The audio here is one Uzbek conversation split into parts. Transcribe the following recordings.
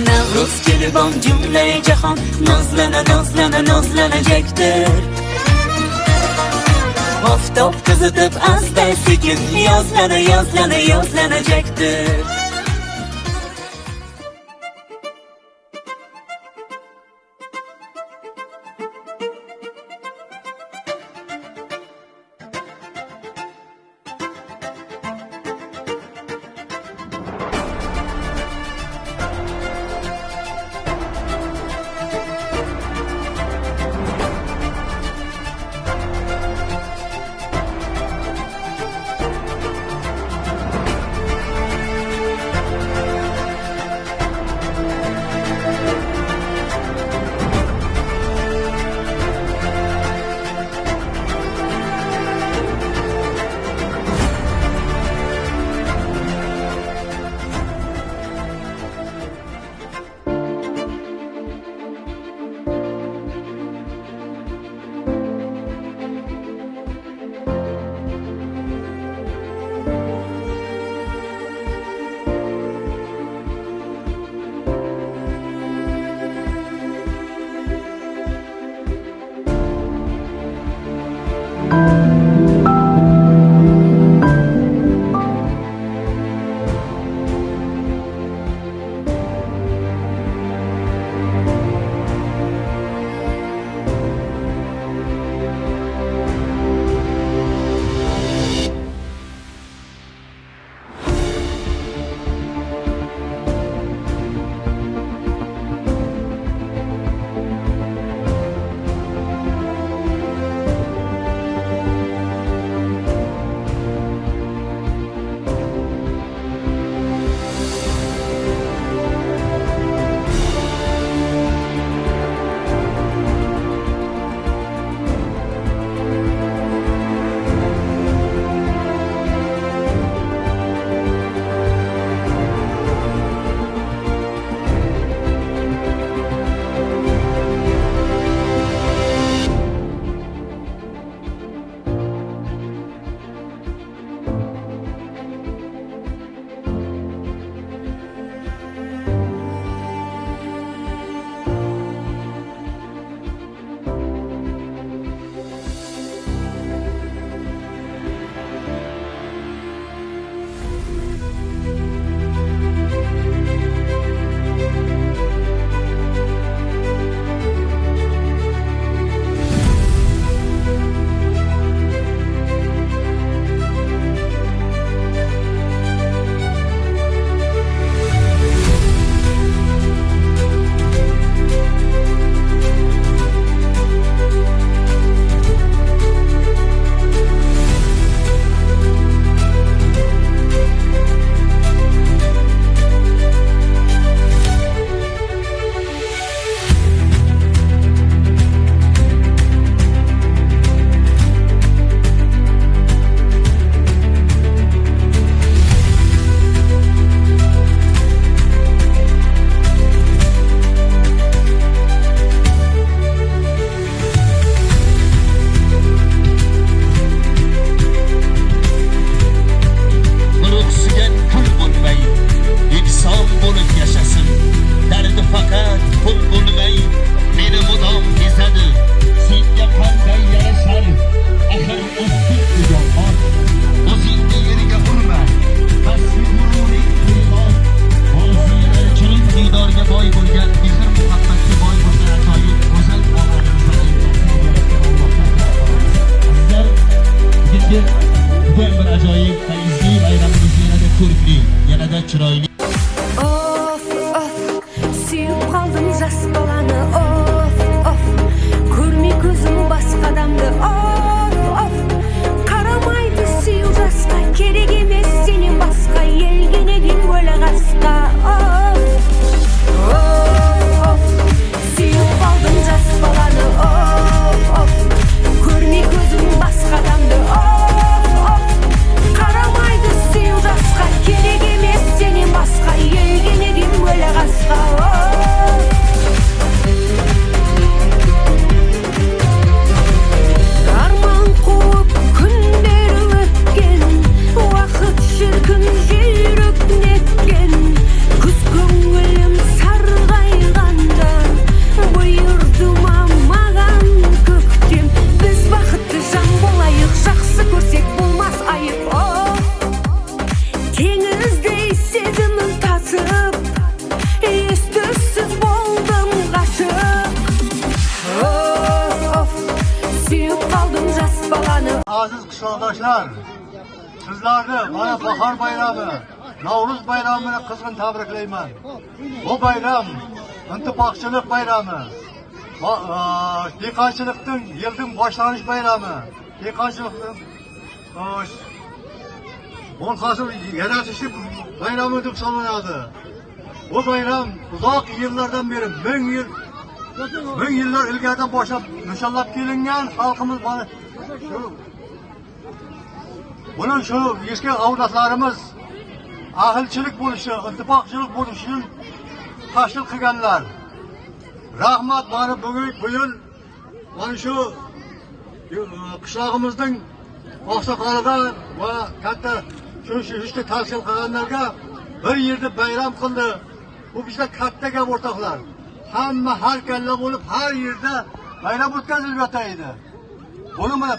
Nevruz kelibon cümle cahan nazlana nazlana nazlanacaktır. Oftob kızıtıp asta sekin yozlana yozlana yozlanacaktır. Masca aşıp yüzsüz buldum kaşıp. Of suyup kaldım jasbalanıp. Aziz qishloqdoshlar, sizlarni mana bahor bayrami, Navruz bayramini qizg'in tabriklayman. Bu bayram intifoqchilik bayrami. Dehqonchilikning yilning boshlanish bayrami. Dehqonchilikning hosil yaratishlik bayrami deb hisoblanadi. Bu bayram uzoq yillardan beri, ming yillar ilgaridan boshlab nishonlab kelingan xalqimiz mana bunun şu eski avlatlarımız ahilchilik bo'lishi, ittifoqchilik bo'lishi uchun tashkil qilganlar. Rahmat, mana bu yil mana shu qishlog'imizning oqsoqoliga va katta shu ishni tashkil qilganlarga bir yerda bayram qildi. Bu bizga katta gap o'rtoqlar. Hamma har kalla bo'lib har yerda bayram o'tkazilib yotaydi. Buni mana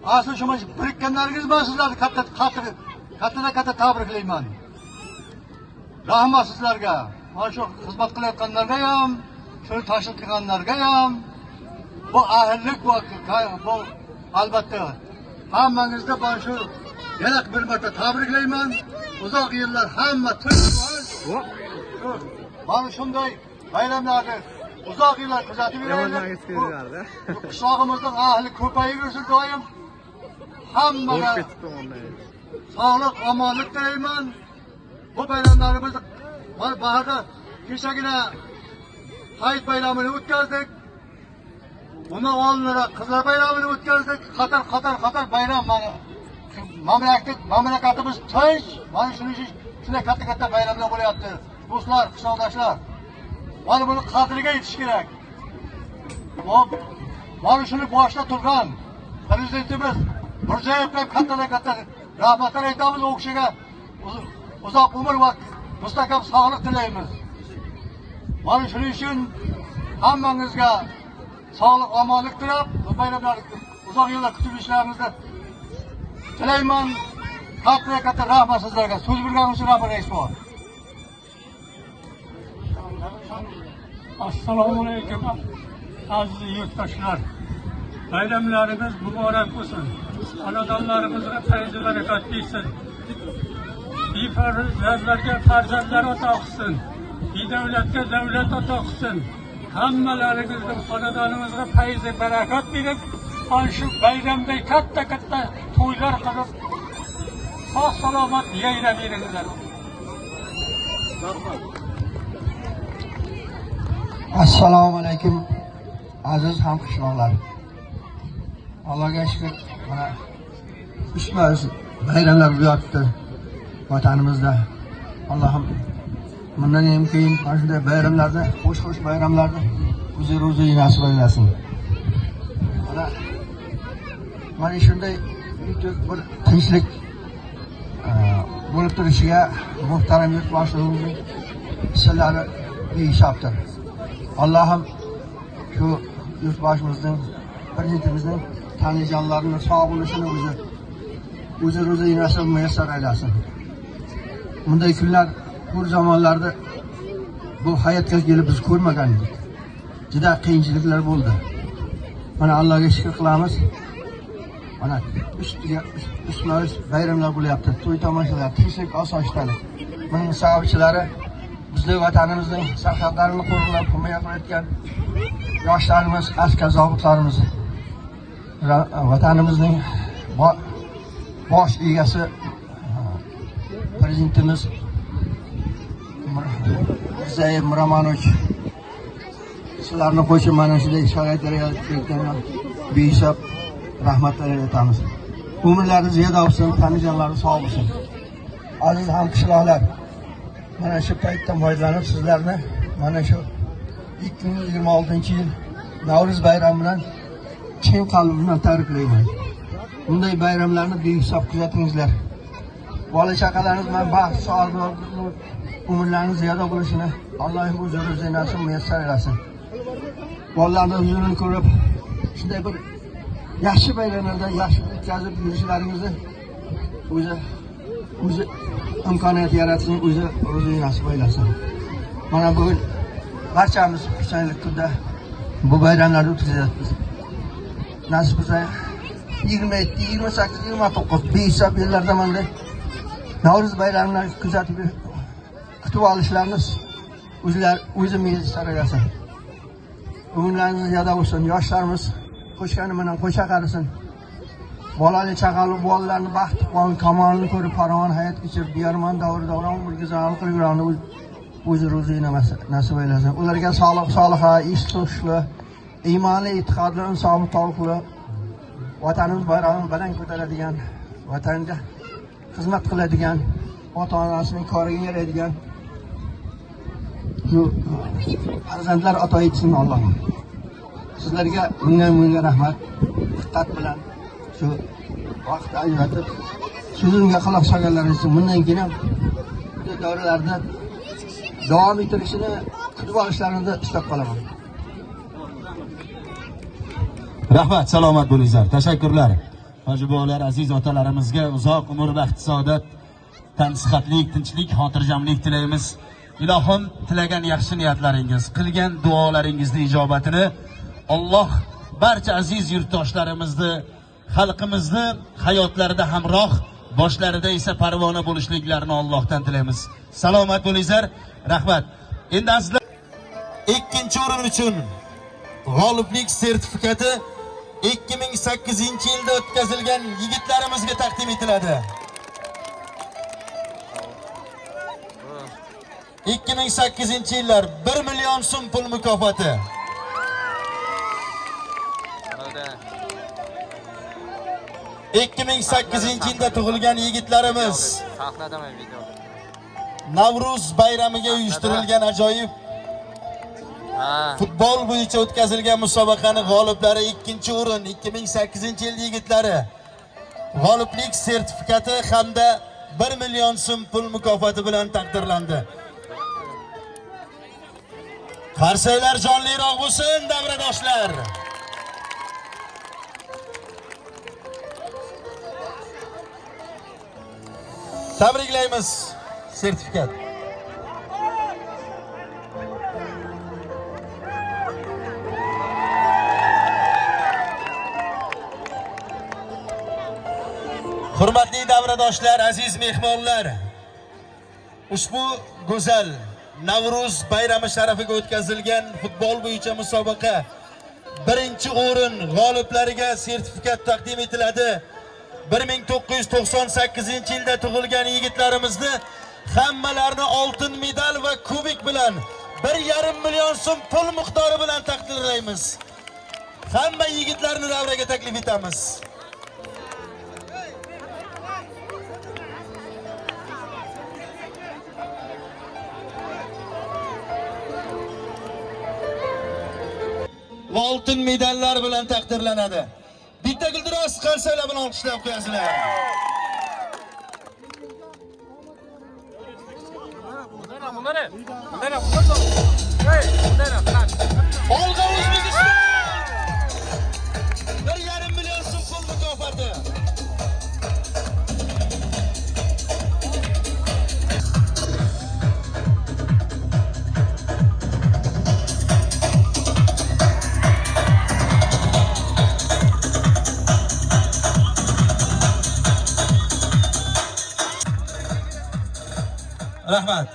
asıl şu birikkenleriniz ben sizlerdi katta tabriklayman. Rahmat sizlerge. Mana şu hizmet qilayotganlarga ham, şunu tashkil qilganlarga ham, bu ahillik bu albatta hammangizda ben şu yana bir marta tabriklayman. Uzoq yillar hamma tinch mana shunday bayramlarni uzoq yillar kuzatib yuraylik. Qishlog'imizning ahli ko'payaversin doim. Hammaga sog'lik, omonlik tilayman. Bu bayramlarimizni mana bahorda kechagina Hayit bayramini o'tkazdik. Bundan oldinroq Qizlar bayramini o'tkazdik. Qator bayram mana mamlakatimiz tinch. Mana shuning uchun shunday katta bayramlar bo'lyapti. Do'stlar, qishloqdoshlar, mana buni qadriga yetish kerak. Mana shuni boshda turgan prezidentimiz Mirziyoyevga katta rahmatlar aytamiz. U kishiga uzoq umr va mustahkam sog'lik tilaymiz. Mana shuning uchun hammangizga sog'lik, omonlik tilab, bu bayramlarni uzoq yillar kutib ishlaringizni tilayman. Katta rahmat sizlarga. So'z berganim uchun rahmat aytmoq. Assalomu alaykum aziz yurtdoshlar. Bayramlarimiz muborak bo'lsin. Xonadonlarimizga fayz barakat bersin. Befarzandlarga farzandlar ato qilsin. Bedavlatga davlat ato qilsin. Hammalaringizning xonadoningizga fayz barakat berib, ana shu bayramda katta to'ylar qilib, sog' salomat yayraveringlar. Assalomu alaykum aziz hamqishloqlar. Allohga shukr, mana ushbu bayramlar bo'lyapti vatanimizda. Allohim bundan ham keyin mana shunday bayramlarda, xo'sh bayramlarda o'zi nasib aylasin. Mana shunday bir tinchlik bo'lib turishiga muhtaram yurtboshligimizning sizlari behisobdir. Allah'ım şu yurtboshimizning, prezidentimizning tanijonlarini sog' bo'lishini o'zi nasib muyassar aylasin. Bunday kunlar bu zamonlarda bu hayotga kelib biz ko'rmagandik. Juda qiyinchiliklar bo'ldi. Mana Allohga shukr qilamiz. Mana ustiga bayramlar bo'lyapti, to'y tomoshalar, tinchlik, osoyishtalik. Buning sababchilari bizning vatanimizning sarhadlarini qo'riqlab himoya qilayotgan yoshlarimiz, askar zobitlarimiz, vatanimizning bosh egasi prezidentimiz Mirziyoyev Miromonovich, sizlarni qo'shib mana shunday sharoitlarga kelgan behisob rahmatlar aytamiz. Umrlari ziyoda bo'lsin, tanijonlari sog' bo'lsin. Aziz hamqishloqlar, mana shu paytdan foydalanib sizlarni mana shu 2026-yil Navruz bayrami bilan chin qalbimdan tabriklayman. Bunday bayramlarni behisob kuzatingizlar. Bola chaqalaringiz bilan baxt, sog'lik, umrlaringiz ziyoda bo'lishini Allohim o'zi nasib muyassar etsin. Bolalarning huzurini ko'rib, shunday bir yaxshi bayramlarda yaxshi o'tkazib yurishlaringizni o'zi imkoniyat yaratsin, o'zi ro'zini nasib aylasin. Mana bugun barchamiz xursandlik kunda bu bayramlarni o'tkazyapmiz. Nasib bo'lsa 27, 28, 29 behisob yillarda mana Navro'z bayramini kuzatib kutib olishlarimiz o'zimizga saralasin. Umrlarimiz ziyoda bo'lsin, yoshlarimiz qo'shgani bilan qo'sha qarisin. Bolali chaqali bolalarni baxt qon kamolini ko'rib farovon hayot kechirib, biyormon davron o'rgizal qilib yurani o'zi ro'zini nasib aylasin. Ularga sog'lik, soliha, ish so'shli, iymoni, e'tiqodli, insofi tavfiqli, vatanimiz bayrog'ini baland ko'taradigan, vatanga xizmat qiladigan, ota-onasining koriga yaraydigan shu farzandlar ato etsin Allohim. Sizlarga mingga rahmat, diqqat bilan shu vaqt ajratib so'zimga quloq solganlaringiz uchun bundan keyin ham bu davralarda davom ettirishini kutib olishlaringizni istab qolaman. Rahmat, salomat bo'linglar. Tashakkurlar. Hoji bolalar, aziz otalarimizga uzoq umr, baxt, saodat, tansihatlik, tinchlik, xotirjamlik tilaymiz. Ilohim tilagan yaxshi niyatlaringiz, qilgan duolaringizni ijobatini Alloh barcha aziz yurtdoshlarimizni, xalqimizni hayotlarida hamroh, boshlarida esa parvona bo'lishliklarini Allohdan tilaymiz. Salomat bo'linglar. Rahmat. Endi azizlar, ikkinchi o'rin uchun g'oliblik sertifikati 2008-yilda o'tkazilgan yigitlarimizga taqdim etiladi. 2008-yillar 1 million so'm pul mukofoti. Ikki ming sakkizinchi yilda tug'ilgan yigitlarimiz Navro'z bayramiga uyushtirilgan ajoyib futbol bo'yicha o'tkazilgan musobaqaning g'oliblari ikkinchi o'rin 2008-yil yigitlari g'oliblik sertifikati hamda 1 million so'm pul mukofoti bilan taqdirlandi. Qarsaklar jonliroq bo'lsin, davradoshlar. Tabriklaymiz sertifikat. Hurmatli davradoshlar, aziz mehmonlar, ushbu go'zal Navro'z bayrami sharafiga o'tkazilgan futbol bo'yicha musobaqa birinchi o'rin g'oliblariga sertifikat taqdim etiladi. 1998-yilda tug'ilgan yigitlarimizni hammalarini oltin medal va kubik bilan 1,5 million so'm pul miqdori bilan taqdirlaymiz. Hamma yigitlarni davraga taklif etamiz. Va oltin medallar bilan taqdirlanadi. Bitta guldiroz qarsaklar bilan olqishlab qo'yasizlar. Olg'a O'zbekiston! 1,5 million so'm pul mukofoti. Rahmat.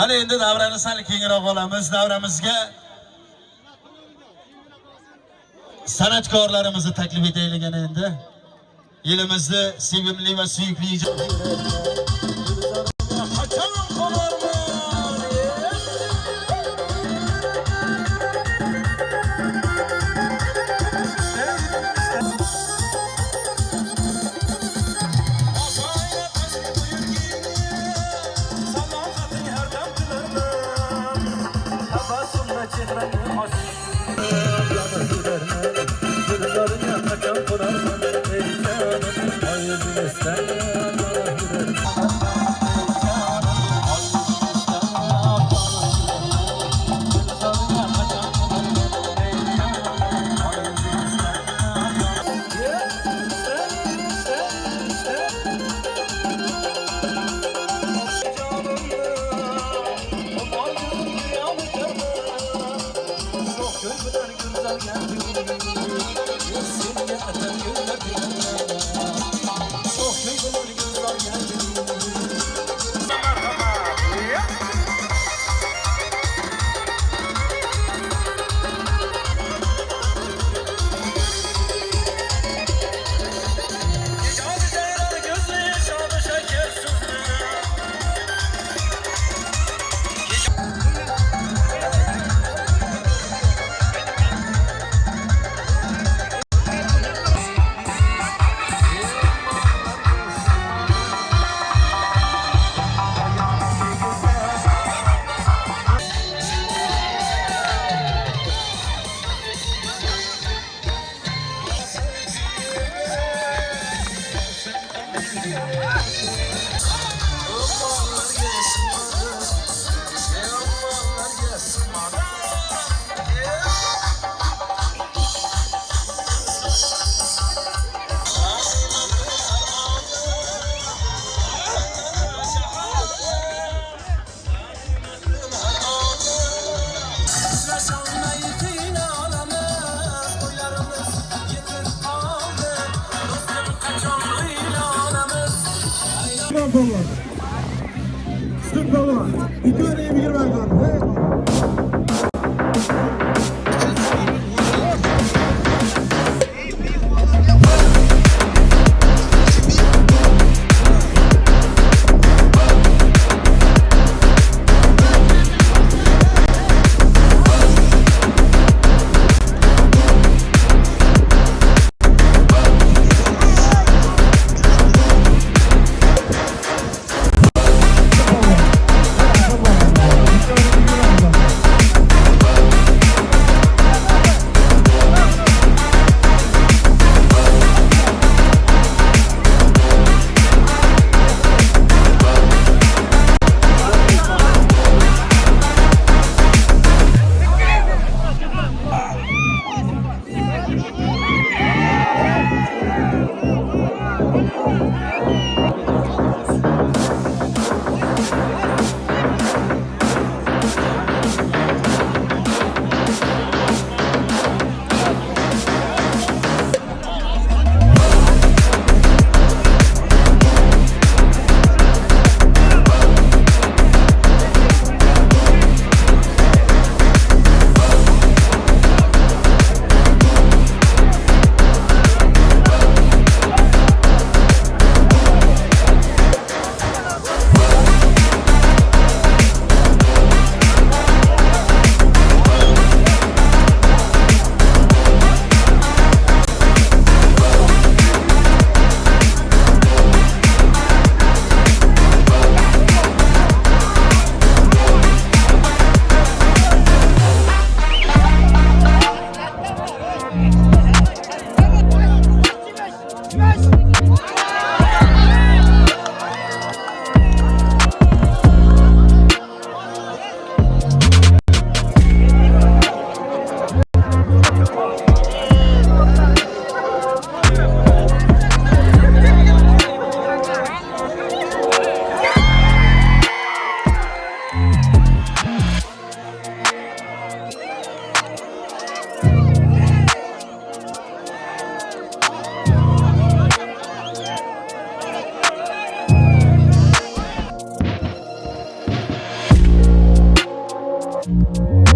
Ana endi davrani sal kengroq olamiz. Davramizga san'atkorlarimizni taklif etaylik endi. Elimizni sevimli va suyukli Yusuf Baba. İki örneği bir girmek zorunda. Thank